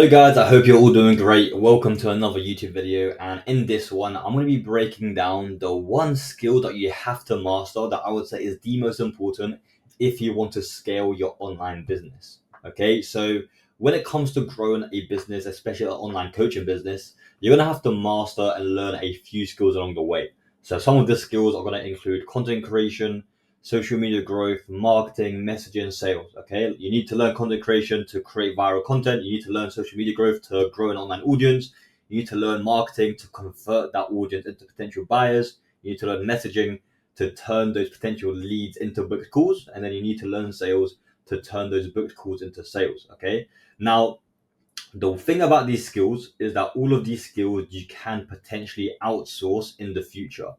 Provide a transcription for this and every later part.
Hello guys, I hope you're all doing great. Welcome to another YouTube video, and in this one I'm going to be breaking down the one skill that you have to master that I would say is the most important if you want to scale your online business. Okay, so when it comes to growing a business, especially an online coaching business, you're going to have to master and learn a few skills along the way. So some of the skills are going to include content creation, social media growth, marketing, messaging, sales. Okay, you need to learn content creation to create viral content. You need to learn social media growth to grow an online audience. You need to learn marketing to convert that audience into potential buyers. You need to learn messaging to turn those potential leads into booked calls. And then you need to learn sales to turn those booked calls into sales. Okay, now the thing about these skills is that all of these skills you can potentially outsource in the future.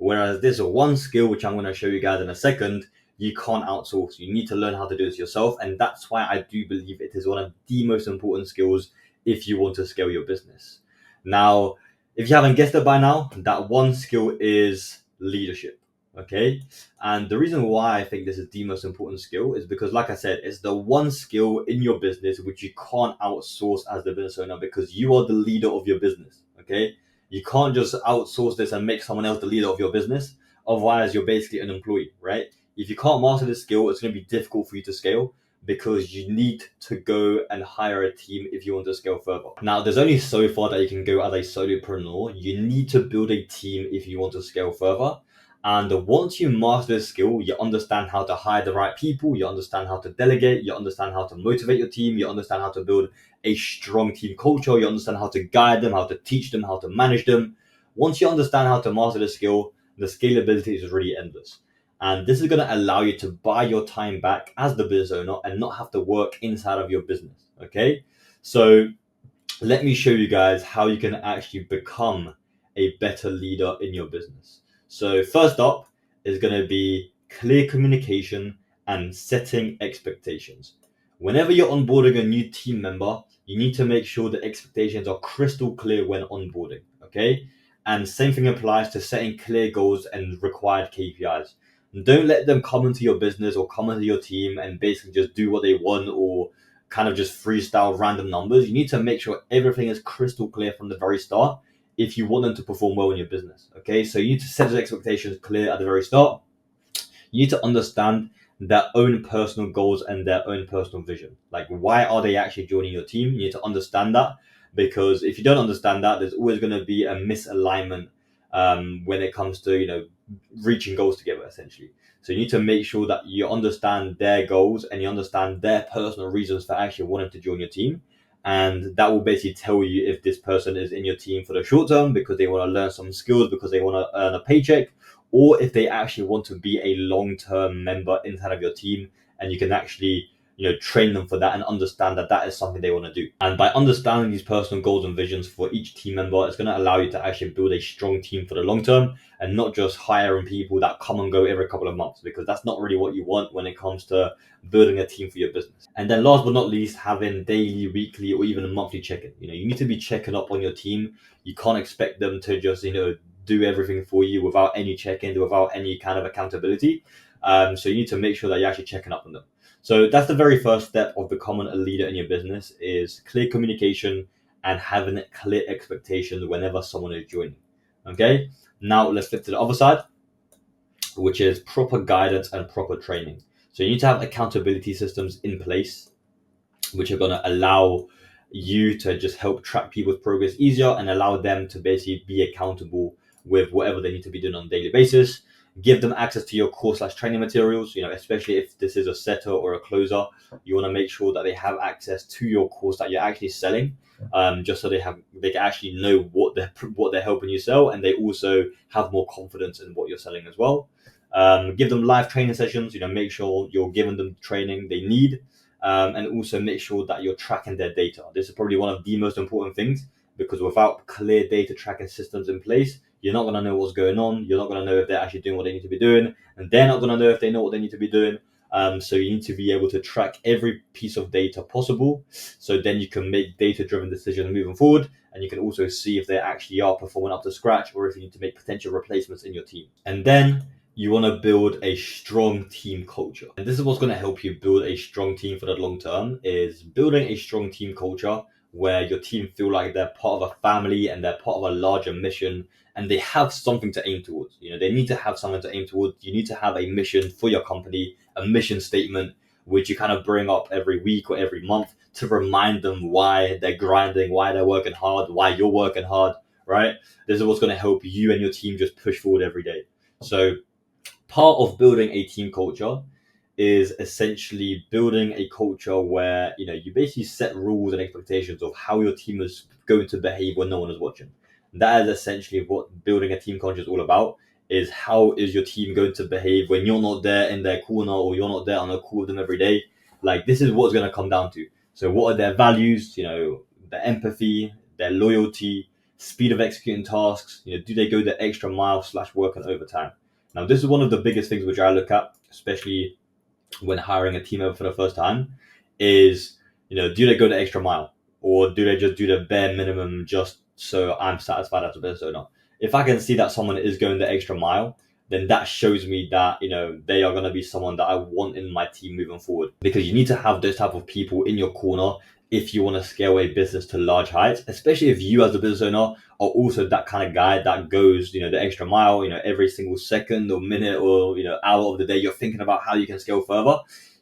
Whereas this one skill, which I'm going to show you guys in a second, you can't outsource. You need to learn how to do this yourself. And that's why I do believe it is one of the most important skills if you want to scale your business. Now, if you haven't guessed it by now, that one skill is leadership. Okay. And the reason why I think this is the most important skill is because, like I said, it's the one skill in your business which you can't outsource as the business owner because you are the leader of your business. Okay. You can't just outsource this and make someone else the leader of your business. Otherwise, you're basically an employee, right? If you can't master this skill, it's going to be difficult for you to scale because you need to go and hire a team if you want to scale further. Now, there's only so far that you can go as a solopreneur. You need to build a team if you want to scale further. And once you master this skill, you understand how to hire the right people, you understand how to delegate, you understand how to motivate your team, you understand how to build a strong team culture, you understand how to guide them, how to teach them, how to manage them. Once you understand how to master the skill, the scalability is really endless. And this is going to allow you to buy your time back as the business owner and not have to work inside of your business. Okay. So let me show you guys how you can actually become a better leader in your business. So first up is going to be clear communication and setting expectations. Whenever you're onboarding a new team member, you need to make sure the expectations are crystal clear when onboarding, okay? And same thing applies to setting clear goals and required KPIs. Don't let them come into your business or come into your team and basically just do what they want or kind of just freestyle random numbers. You need to make sure everything is crystal clear from the very start if you want them to perform well in your business. Okay, so you need to set those expectations clear at the very start. You need to understand their own personal goals and their own personal vision. Like, why are they actually joining your team? You need to understand that, because if you don't understand that, there's always going to be a misalignment when it comes to reaching goals together, essentially. So you need to make sure that you understand their goals and you understand their personal reasons for actually wanting to join your team. And that will basically tell you if this person is in your team for the short term because they want to learn some skills, because they want to earn a paycheck, or if they actually want to be a long-term member inside of your team, and you can actually train them for that and understand that that is something they want to do. And by understanding these personal goals and visions for each team member, it's going to allow you to actually build a strong team for the long term and not just hiring people that come and go every couple of months, because that's not really what you want when it comes to building a team for your business. And then last but not least, having daily, weekly, or even a monthly check-in. You need to be checking up on your team. You can't expect them to just do everything for you without any check-in, without any kind of accountability. So you need to make sure that you're actually checking up on them. So that's the very first step of becoming a leader in your business, is clear communication and having clear expectations whenever someone is joining. Okay, now let's flip to the other side, which is proper guidance and proper training. So you need to have accountability systems in place, which are going to allow you to just help track people's progress easier and allow them to basically be accountable with whatever they need to be doing on a daily basis. Give them access to your course/training materials, especially if this is a setter or a closer. You want to make sure that they have access to your course that you're actually selling, just so they can actually know what they're helping you sell, and they also have more confidence in what you're selling as well. Give them live training sessions. Make sure you're giving them the training they need, and also make sure that you're tracking their data. This is probably one of the most important things, because without clear data tracking systems in place, you're not going to know what's going on. You're not going to know if they're actually doing what they need to be doing, and they're not going to know if they know what they need to be doing. So you need to be able to track every piece of data possible, so then you can make data-driven decisions moving forward, and you can also see if they actually are performing up to scratch, or if you need to make potential replacements in your team. And then you want to build a strong team culture. And this is what's going to help you build a strong team for the long term, is building a strong team culture where your team feel like they're part of a family and they're part of a larger mission, and they have something to aim towards. They need to have something to aim towards. You need to have a mission for your company, a mission statement, which you kind of bring up every week or every month to remind them why they're grinding, why they're working hard, why you're working hard, right? This is what's going to help you and your team just push forward every day. So part of building a team culture is essentially building a culture where you basically set rules and expectations of how your team is going to behave when no one is watching. That is essentially what building a team culture is all about, is how is your team going to behave when you're not there in their corner, or you're not there on a call with them every day. Like, this is what's going to come down to. So what are their values, their empathy, their loyalty, speed of executing tasks, do they go the extra mile / working overtime. Now, this is one of the biggest things which I look at, especially when hiring a team member for the first time, is, do they go the extra mile, or do they just do the bare minimum just so I'm satisfied as a business owner? If I can see that someone is going the extra mile, then that shows me that, they are going to be someone that I want in my team moving forward, because you need to have those type of people in your corner if you want to scale a business to large heights, especially if you as a business owner are also that kind of guy that goes, the extra mile, every single second or minute or, hour of the day, you're thinking about how you can scale further.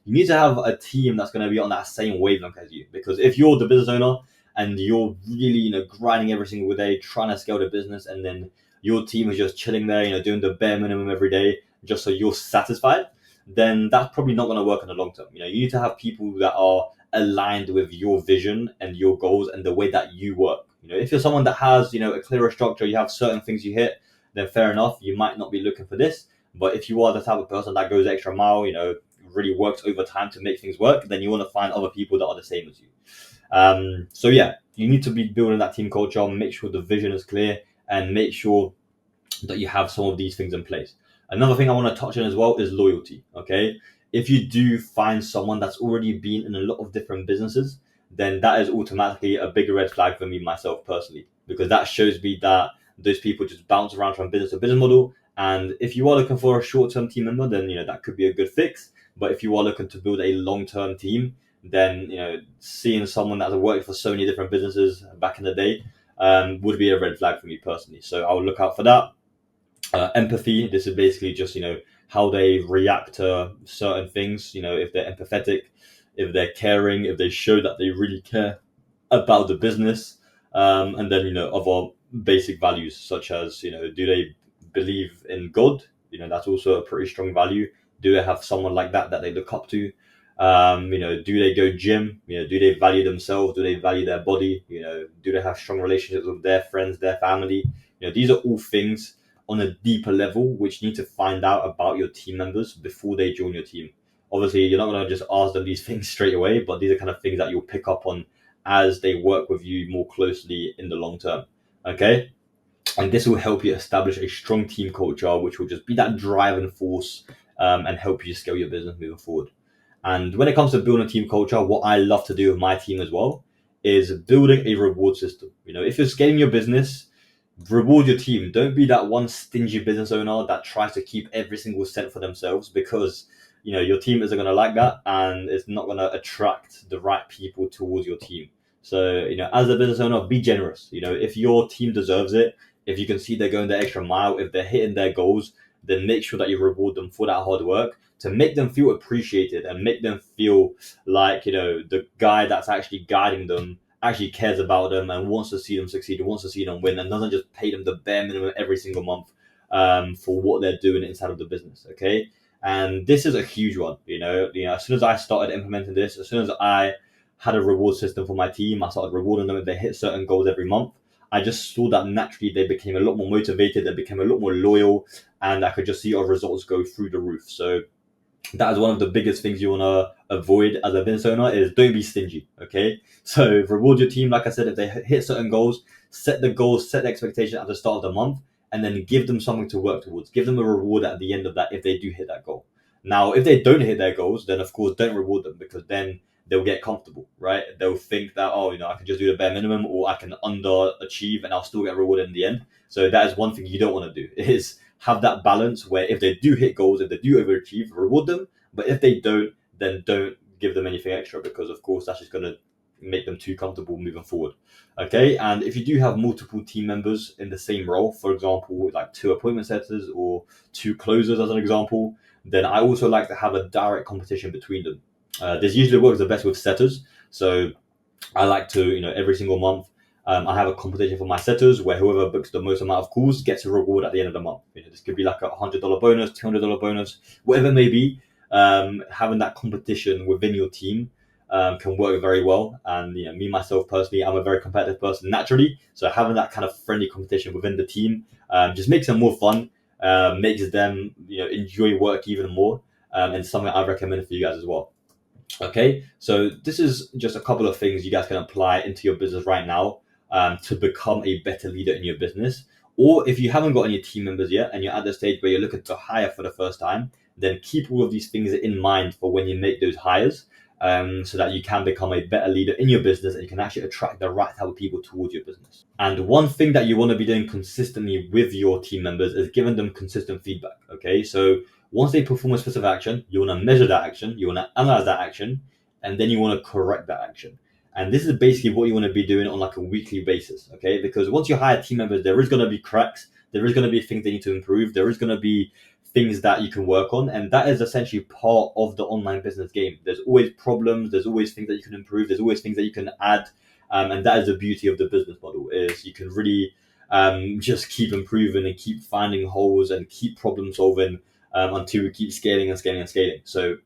You need to have a team that's going to be on that same wavelength as you, because if you're the business owner and you're really, grinding every single day, trying to scale the business, and then your team is just chilling there, doing the bare minimum every day, just so you're satisfied, then that's probably not going to work in the long term. You need to have people that are aligned with your vision and your goals and the way that you work. If you're someone that has, a clearer structure, you have certain things you hit, then fair enough, you might not be looking for this. But if you are the type of person that goes extra mile, really works overtime to make things work, then you want to find other people that are the same as you. So yeah, you need to be building that team culture, make sure the vision is clear, and make sure that you have some of these things in place. Another thing I want to touch on as well is loyalty. Okay, if you do find someone that's already been in a lot of different businesses, then that is automatically a big red flag for me, myself personally, because that shows me that those people just bounce around from business to business model. And if you are looking for a short-term team member, then that could be a good fix. But if you are looking to build a long-term team, then seeing someone that's worked for so many different businesses back in the day would be a red flag for me personally. So I would look out for that. Empathy. This is basically just how they react to certain things. If they're empathetic, if they're caring, if they show that they really care about the business, and then other basic values such as do they believe in God? That's also a pretty strong value. Do they have someone like that they look up to? Do they go gym? Do they value themselves? Do they value their body? Do they have strong relationships with their friends, their family? These are all things on a deeper level which you need to find out about your team members before they join your team. Obviously, you're not going to just ask them these things straight away, but these are kind of things that you'll pick up on as they work with you more closely in the long term. Okay? And this will help you establish a strong team culture, which will just be that driving force and help you scale your business moving forward. And when it comes to building a team culture, what I love to do with my team as well is building a reward system. If you're scaling your business, reward your team. Don't be that one stingy business owner that tries to keep every single cent for themselves, because your team isn't going to like that, and it's not going to attract the right people towards your team. So as a business owner, be generous. If your team deserves it, if you can see they're going the extra mile, if they're hitting their goals, then make sure that you reward them for that hard work, to make them feel appreciated and make them feel like the guy that's actually guiding them actually cares about them and wants to see them succeed, wants to see them win, and doesn't just pay them the bare minimum every single month for what they're doing inside of the business. Okay, and this is a huge one. As soon as I started implementing this, as soon as I had a reward system for my team, I started rewarding them if they hit certain goals every month. I just saw that naturally they became a lot more motivated, they became a lot more loyal, and I could just see our results go through the roof. So that is one of the biggest things you want to avoid as a business owner, is don't be stingy. Okay, so reward your team. Like I said, if they hit certain goals, set the expectation at the start of the month, and then give them something to work towards. Give them a reward at the end of that if they do hit that goal. Now, if they don't hit their goals, then of course don't reward them, because then they'll get comfortable, right? They'll think that, oh, I can just do the bare minimum, or I can underachieve and I'll still get rewarded in the end. So that is one thing you don't want to do, is have that balance where if they do hit goals, if they do overachieve, reward them. But if they don't, then don't give them anything extra, because of course that's just going to make them too comfortable moving forward. Okay, and if you do have multiple team members in the same role, for example, like 2 appointment setters or 2 closers as an example, then I also like to have a direct competition between them. This usually works the best with setters. So I like to, every single month, I have a competition for my setters where whoever books the most amount of calls gets a reward at the end of the month. This could be like a $100 bonus, $200 bonus, whatever it may be. Having that competition within your team can work very well. And me myself personally, I'm a very competitive person naturally, so having that kind of friendly competition within the team just makes it more fun, makes them enjoy work even more, and something I recommend for you guys as well. Okay, so this is just a couple of things you guys can apply into your business right now to become a better leader in your business. Or if you haven't got any team members yet and you're at the stage where you're looking to hire for the first time, then keep all of these things in mind for when you make those hires, so that you can become a better leader in your business and you can actually attract the right type of people towards your business. And one thing that you want to be doing consistently with your team members is giving them consistent feedback. Okay, so once they perform a specific action, you want to measure that action, you want to analyze that action, and then you want to correct that action. And this is basically what you want to be doing on like a weekly basis, okay? Because once you hire team members, there is going to be cracks, there is going to be things they need to improve, there is going to be things that you can work on, and that is essentially part of the online business game. There's always problems, there's always things that you can improve, there's always things that you can add, and that is the beauty of the business model, is you can really just keep improving and keep finding holes and keep problem solving until we keep scaling and scaling and scaling. So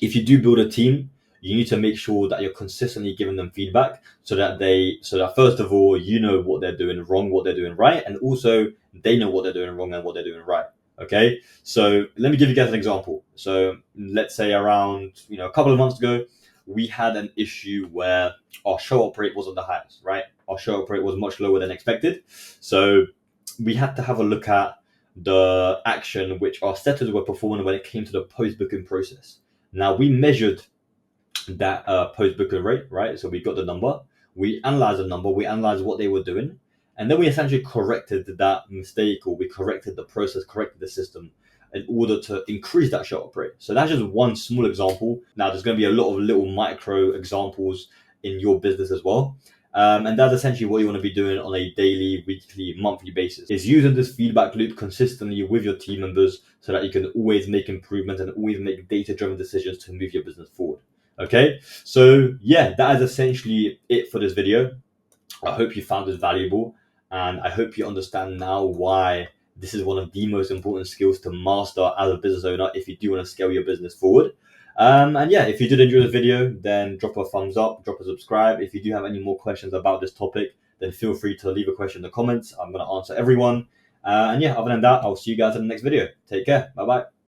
if you do build a team, you need to make sure that you're consistently giving them feedback so that first of all, you know what they're doing wrong, what they're doing right, and also they know what they're doing wrong and what they're doing right. Okay, so let me give you guys an example. So let's say around a couple of months ago, we had an issue where our show up rate wasn't the highest, right? Our show up rate was much lower than expected. So we had to have a look at the action which our setters were performing when it came to the post booking process. Now we measured that post booking rate, right? So we got the number, we analyzed the number, we analyzed what they were doing, and then we essentially corrected that mistake, or we corrected the process, corrected the system in order to increase that show up rate. So that's just one small example. Now there's going to be a lot of little micro examples in your business as well. And that's essentially what you want to be doing on a daily, weekly, monthly basis, is using this feedback loop consistently with your team members so that you can always make improvements and always make data-driven decisions to move your business forward. Okay, so yeah, that is essentially it for this video. I hope you found this valuable, and I hope you understand now why this is one of the most important skills to master as a business owner if you do want to scale your business forward. And yeah, if you did enjoy the video, then drop a thumbs up, drop a subscribe. If you do have any more questions about this topic, then feel free to leave a question in the comments. I'm going to answer everyone. And yeah, other than that, I'll see you guys in the next video. Take care. Bye bye.